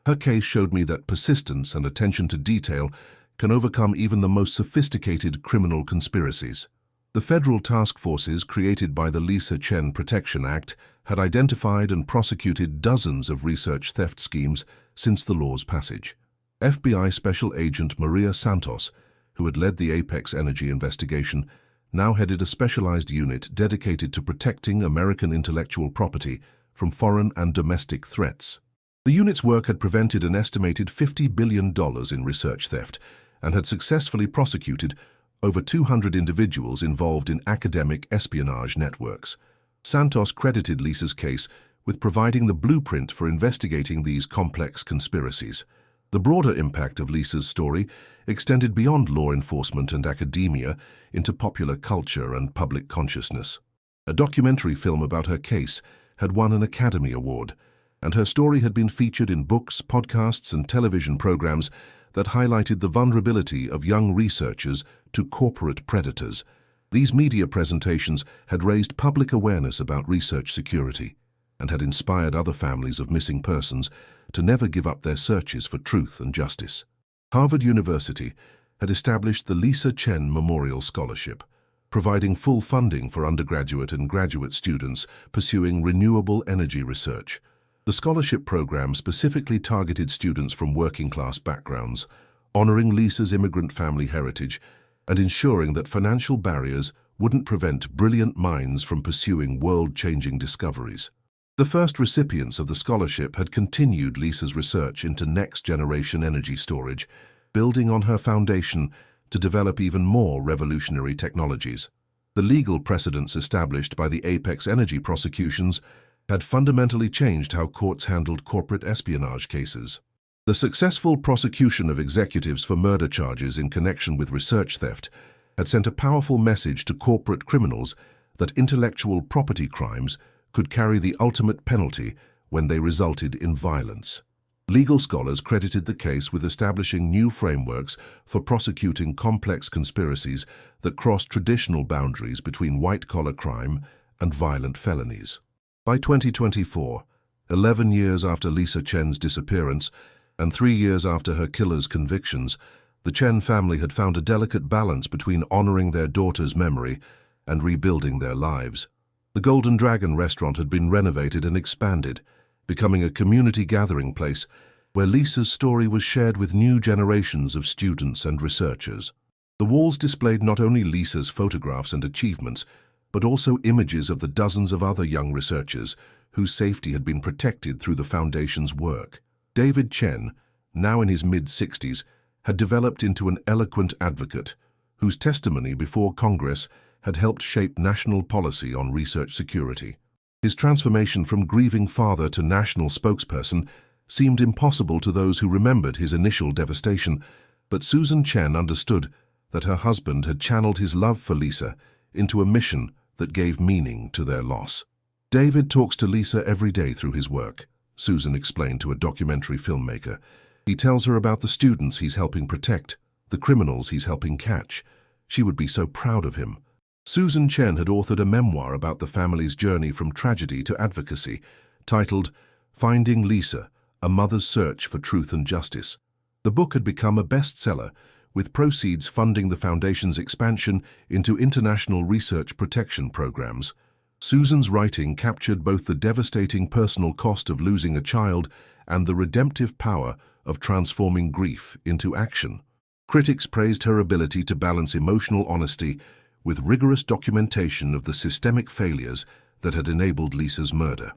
"Her case showed me that persistence and attention to detail can overcome even the most sophisticated criminal conspiracies." The federal task forces created by the Lisa Chen Protection Act had identified and prosecuted dozens of research theft schemes since the law's passage. FBI Special Agent Maria Santos, who had led the Apex Energy investigation, now headed a specialized unit dedicated to protecting American intellectual property from foreign and domestic threats. The unit's work had prevented an estimated $50 billion in research theft and had successfully prosecuted over 200 individuals involved in academic espionage networks. Santos credited Lisa's case with providing the blueprint for investigating these complex conspiracies. The broader impact of Lisa's story extended beyond law enforcement and academia into popular culture and public consciousness. A documentary film about her case had won an Academy Award, and her story had been featured in books, podcasts, and television programs that highlighted the vulnerability of young researchers to corporate predators. These media presentations had raised public awareness about research security and had inspired other families of missing persons to never give up their searches for truth and justice. Harvard University had established the Lisa Chen Memorial Scholarship, providing full funding for undergraduate and graduate students pursuing renewable energy research. The scholarship program specifically targeted students from working-class backgrounds, honoring Lisa's immigrant family heritage and ensuring that financial barriers wouldn't prevent brilliant minds from pursuing world-changing discoveries. The first recipients of the scholarship had continued Lisa's research into next-generation energy storage, building on her foundation to develop even more revolutionary technologies. The legal precedents established by the Apex Energy prosecutions had fundamentally changed how courts handled corporate espionage cases. The successful prosecution of executives for murder charges in connection with research theft had sent a powerful message to corporate criminals that intellectual property crimes could carry the ultimate penalty when they resulted in violence. Legal scholars credited the case with establishing new frameworks for prosecuting complex conspiracies that crossed traditional boundaries between white-collar crime and violent felonies. By 2024, 11 years after Lisa Chen's disappearance and 3 years after her killer's convictions, the Chen family had found a delicate balance between honoring their daughter's memory and rebuilding their lives. The Golden Dragon restaurant had been renovated and expanded, becoming a community gathering place where Lisa's story was shared with new generations of students and researchers. The walls displayed not only Lisa's photographs and achievements, but also images of the dozens of other young researchers whose safety had been protected through the Foundation's work. David Chen, now in his mid-60s, had developed into an eloquent advocate whose testimony before Congress had helped shape national policy on research security. His transformation from grieving father to national spokesperson seemed impossible to those who remembered his initial devastation, but Susan Chen understood that her husband had channeled his love for Lisa into a mission that gave meaning to their loss. David talks to Lisa every day through his work, Susan explained to a documentary filmmaker. He tells her about the students he's helping protect, the criminals he's helping catch. She would be so proud of him. Susan Chen had authored a memoir about the family's journey from tragedy to advocacy, titled Finding Lisa, A Mother's Search for Truth and Justice. The book had become a bestseller, with proceeds funding the foundation's expansion into international research protection programs. Susan's writing captured both the devastating personal cost of losing a child and the redemptive power of transforming grief into action. Critics praised her ability to balance emotional honesty with rigorous documentation of the systemic failures that had enabled Lisa's murder.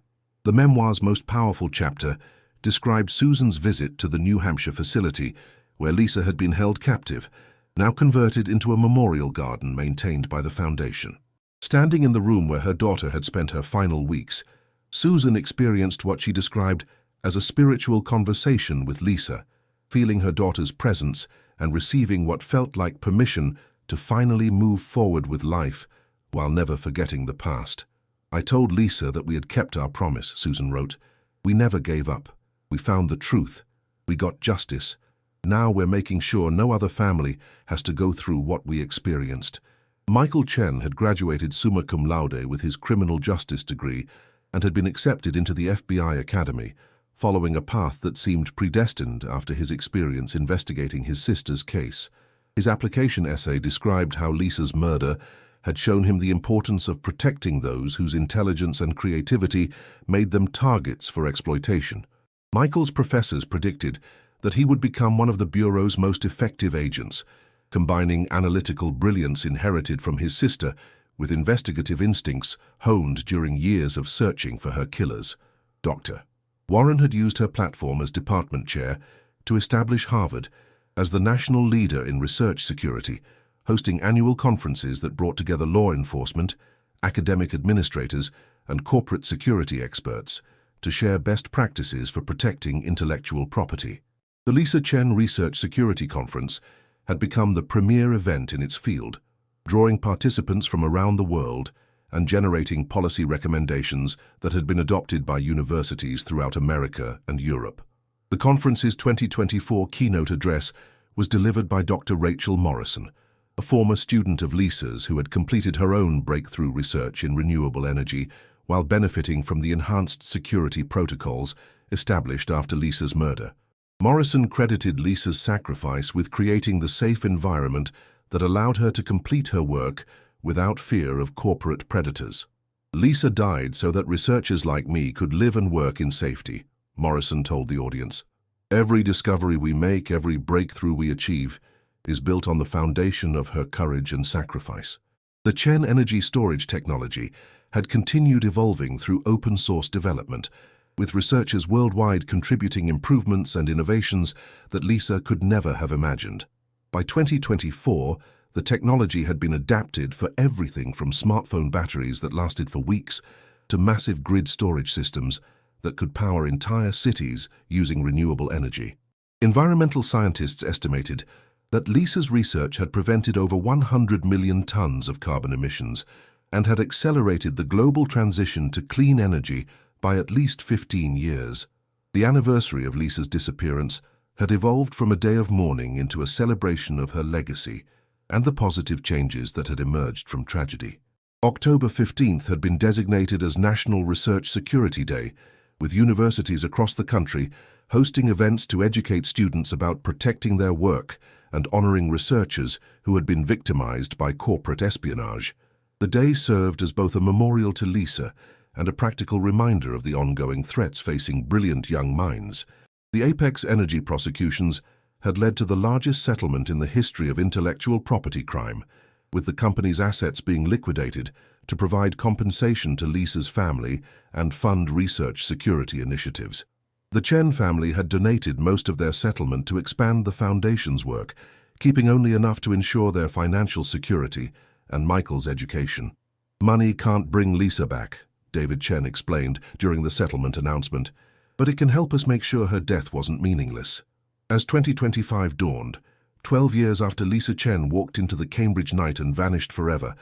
The memoir's most powerful chapter described Susan's visit to the New Hampshire facility where Lisa had been held captive, now converted into a memorial garden maintained by the foundation. Standing in the room where her daughter had spent her final weeks, Susan experienced what she described as a spiritual conversation with Lisa, feeling her daughter's presence and receiving what felt like permission to finally move forward with life while never forgetting the past. "I told Lisa that we had kept our promise," Susan wrote. "We never gave up. We found the truth. We got justice. Now we're making sure no other family has to go through what we experienced." Michael Chen had graduated summa cum laude with his criminal justice degree and had been accepted into the FBI Academy, following a path that seemed predestined after his experience investigating his sister's case. His application essay described how Lisa's murder had shown him the importance of protecting those whose intelligence and creativity made them targets for exploitation. Michael's professors predicted that he would become one of the Bureau's most effective agents, combining analytical brilliance inherited from his sister with investigative instincts honed during years of searching for her killers. Dr. Warren had used her platform as department chair to establish Harvard as the national leader in research security, hosting annual conferences that brought together law enforcement, academic administrators, and corporate security experts to share best practices for protecting intellectual property. The Lisa Chen Research Security Conference had become the premier event in its field, drawing participants from around the world and generating policy recommendations that had been adopted by universities throughout America and Europe. The conference's 2024 keynote address was delivered by Dr. Rachel Morrison, a former student of Lisa's who had completed her own breakthrough research in renewable energy while benefiting from the enhanced security protocols established after Lisa's murder. Morrison credited Lisa's sacrifice with creating the safe environment that allowed her to complete her work without fear of corporate predators. "Lisa died so that researchers like me could live and work in safety," Morrison told the audience. "Every discovery we make, every breakthrough we achieve, is built on the foundation of her courage and sacrifice." The Chen energy storage technology had continued evolving through open-source development, with researchers worldwide contributing improvements and innovations that Lisa could never have imagined. By 2024, the technology had been adapted for everything from smartphone batteries that lasted for weeks to massive grid storage systems that could power entire cities using renewable energy. Environmental scientists estimated that Lisa's research had prevented over 100 million tons of carbon emissions and had accelerated the global transition to clean energy by at least 15 years. The anniversary of Lisa's disappearance had evolved from a day of mourning into a celebration of her legacy and the positive changes that had emerged from tragedy. October 15th had been designated as National Research Security Day, with universities across the country hosting events to educate students about protecting their work and honoring researchers who had been victimized by corporate espionage. The day served as both a memorial to Lisa and a practical reminder of the ongoing threats facing brilliant young minds. The Apex Energy prosecutions had led to the largest settlement in the history of intellectual property crime, with the company's assets being liquidated to provide compensation to Lisa's family and fund research security initiatives. The Chen family had donated most of their settlement to expand the foundation's work, keeping only enough to ensure their financial security and Michael's education. "Money can't bring Lisa back," David Chen explained during the settlement announcement, "but it can help us make sure her death wasn't meaningless." As 2025 dawned, 12 years after Lisa Chen walked into the Cambridge night and vanished forever,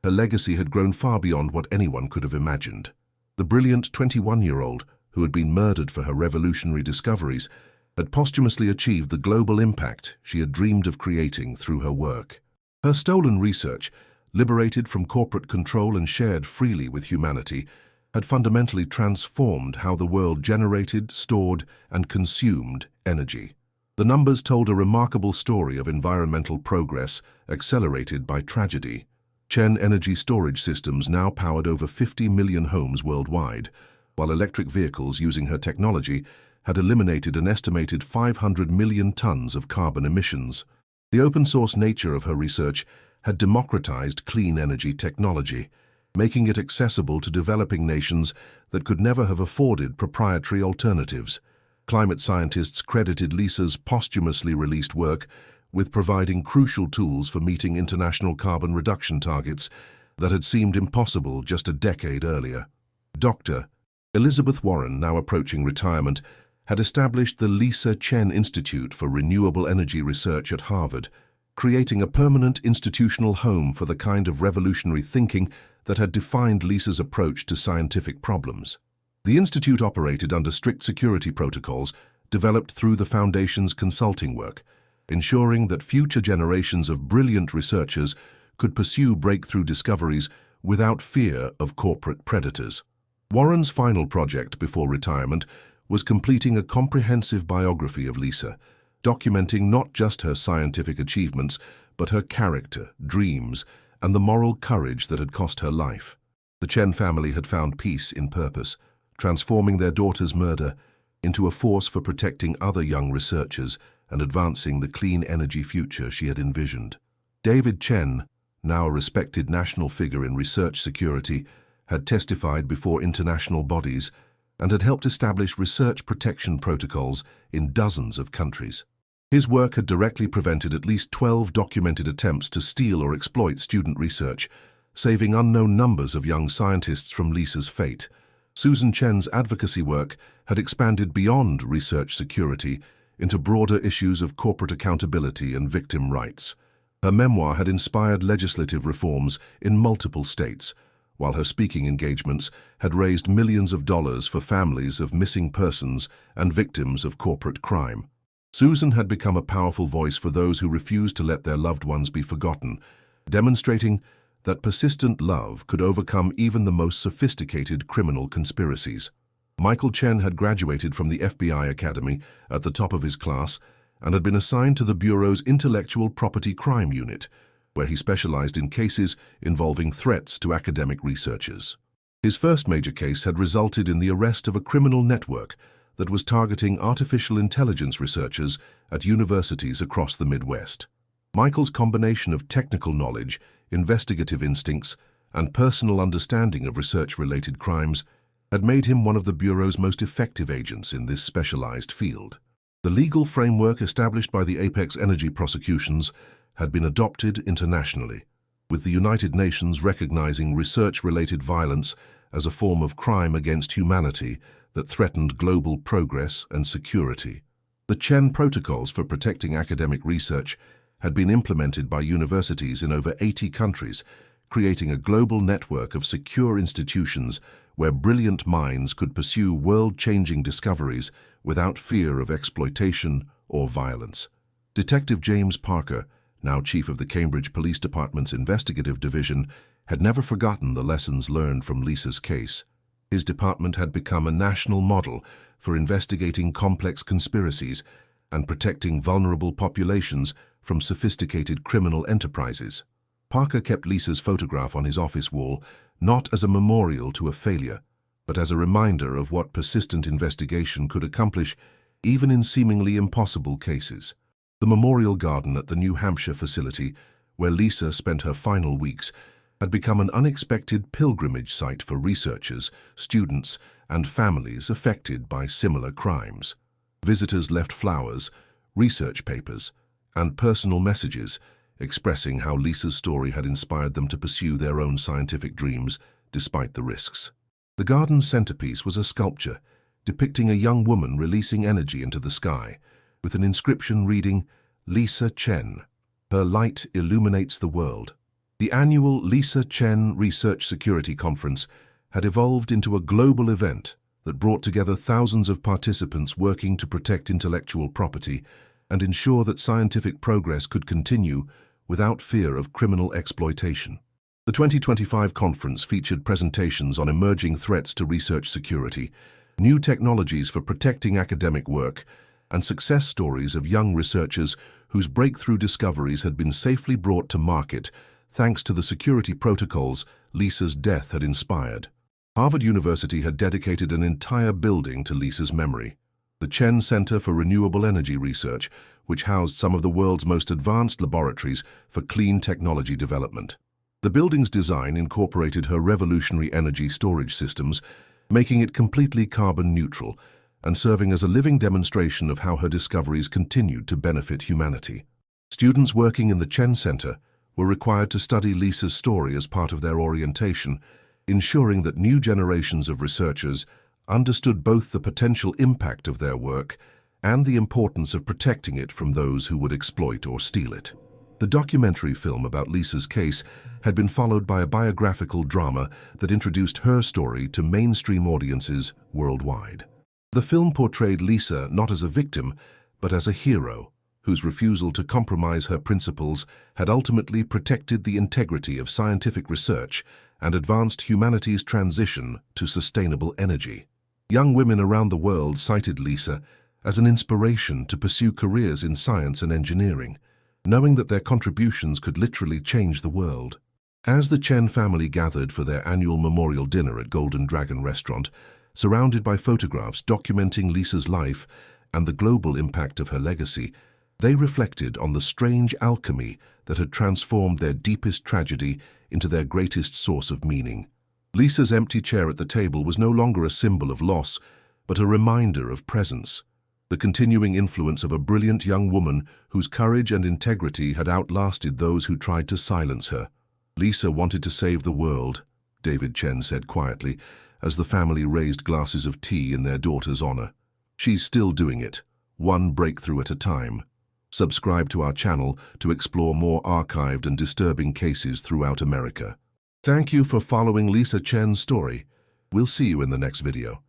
her legacy had grown far beyond what anyone could have imagined. The brilliant 21-year-old, who had been murdered for her revolutionary discoveries, had posthumously achieved the global impact she had dreamed of creating through her work. Her stolen research, liberated from corporate control and shared freely with humanity, had fundamentally transformed how the world generated, stored, and consumed energy. The numbers told a remarkable story of environmental progress accelerated by tragedy. Chen energy storage systems now powered over 50 million homes worldwide, while electric vehicles using her technology had eliminated an estimated 500 million tons of carbon emissions. The open-source nature of her research had democratized clean energy technology, making it accessible to developing nations that could never have afforded proprietary alternatives. Climate scientists credited Lisa's posthumously released work with providing crucial tools for meeting international carbon reduction targets that had seemed impossible just a decade earlier. Dr. Elizabeth Warren, now approaching retirement, had established the Lisa Chen Institute for Renewable Energy Research at Harvard, creating a permanent institutional home for the kind of revolutionary thinking that had defined Lisa's approach to scientific problems. The institute operated under strict security protocols developed through the Foundation's consulting work, ensuring that future generations of brilliant researchers could pursue breakthrough discoveries without fear of corporate predators. Warren's final project before retirement was completing a comprehensive biography of Lisa, documenting not just her scientific achievements, but her character, dreams, and the moral courage that had cost her life. The Chen family had found peace in purpose, transforming their daughter's murder into a force for protecting other young researchers and advancing the clean energy future she had envisioned. David Chen, now a respected national figure in research security, had testified before international bodies and had helped establish research protection protocols in dozens of countries. His work had directly prevented at least 12 documented attempts to steal or exploit student research, saving unknown numbers of young scientists from Lisa's fate. Susan Chen's advocacy work had expanded beyond research security into broader issues of corporate accountability and victim rights. Her memoir had inspired legislative reforms in multiple states, while her speaking engagements had raised millions of dollars for families of missing persons and victims of corporate crime. Susan had become a powerful voice for those who refused to let their loved ones be forgotten, demonstrating that persistent love could overcome even the most sophisticated criminal conspiracies. Michael Chen had graduated from the FBI Academy at the top of his class and had been assigned to the Bureau's Intellectual Property Crime Unit, where he specialized in cases involving threats to academic researchers. His first major case had resulted in the arrest of a criminal network that was targeting artificial intelligence researchers at universities across the Midwest. Michael's combination of technical knowledge, investigative instincts, and personal understanding of research-related crimes had made him one of the Bureau's most effective agents in this specialized field. The legal framework established by the Apex Energy prosecutions had been adopted internationally, with the United Nations recognizing research-related violence as a form of crime against humanity that threatened global progress and security. The Chen protocols for protecting academic research had been implemented by universities in over 80 countries, creating a global network of secure institutions where brilliant minds could pursue world-changing discoveries without fear of exploitation or violence. Detective James Parker, now chief of the Cambridge Police Department's investigative division, had never forgotten the lessons learned from Lisa's case. His department had become a national model for investigating complex conspiracies and protecting vulnerable populations from sophisticated criminal enterprises. Parker kept Lisa's photograph on his office wall, not as a memorial to a failure, but as a reminder of what persistent investigation could accomplish even in seemingly impossible cases. The memorial garden at the New Hampshire facility, where Lisa spent her final weeks, had become an unexpected pilgrimage site for researchers, students, and families affected by similar crimes. Visitors left flowers, research papers, and personal messages expressing how Lisa's story had inspired them to pursue their own scientific dreams despite the risks. The garden's centerpiece was a sculpture depicting a young woman releasing energy into the sky, with an inscription reading, "Lisa Chen, her light illuminates the world." The annual Lisa Chen Research Security Conference had evolved into a global event that brought together thousands of participants working to protect intellectual property and ensure that scientific progress could continue without fear of criminal exploitation. The 2025 conference featured presentations on emerging threats to research security, new technologies for protecting academic work, and success stories of young researchers whose breakthrough discoveries had been safely brought to market thanks to the security protocols Lisa's death had inspired. Harvard University had dedicated an entire building to Lisa's memory. The Chen Center for Renewable Energy Research, which housed some of the world's most advanced laboratories for clean technology development. The building's design incorporated her revolutionary energy storage systems, making it completely carbon neutral and serving as a living demonstration of how her discoveries continued to benefit humanity. Students working in the Chen Center were required to study Lisa's story as part of their orientation, ensuring that new generations of researchers understood both the potential impact of their work and the importance of protecting it from those who would exploit or steal it. The documentary film about Lisa's case had been followed by a biographical drama that introduced her story to mainstream audiences worldwide. The film portrayed Lisa not as a victim, but as a hero, whose refusal to compromise her principles had ultimately protected the integrity of scientific research and advanced humanity's transition to sustainable energy. Young women around the world cited Lisa as an inspiration to pursue careers in science and engineering, knowing that their contributions could literally change the world. As the Chen family gathered for their annual memorial dinner at Golden Dragon Restaurant, surrounded by photographs documenting Lisa's life and the global impact of her legacy, they reflected on the strange alchemy that had transformed their deepest tragedy into their greatest source of meaning. Lisa's empty chair at the table was no longer a symbol of loss, but a reminder of presence, the continuing influence of a brilliant young woman whose courage and integrity had outlasted those who tried to silence her. Lisa wanted to save the world, David Chen said quietly, as the family raised glasses of tea in their daughter's honor. She's still doing it, one breakthrough at a time. Subscribe to our channel to explore more archived and disturbing cases throughout America. Thank you for following Lisa Chen's story. We'll see you in the next video.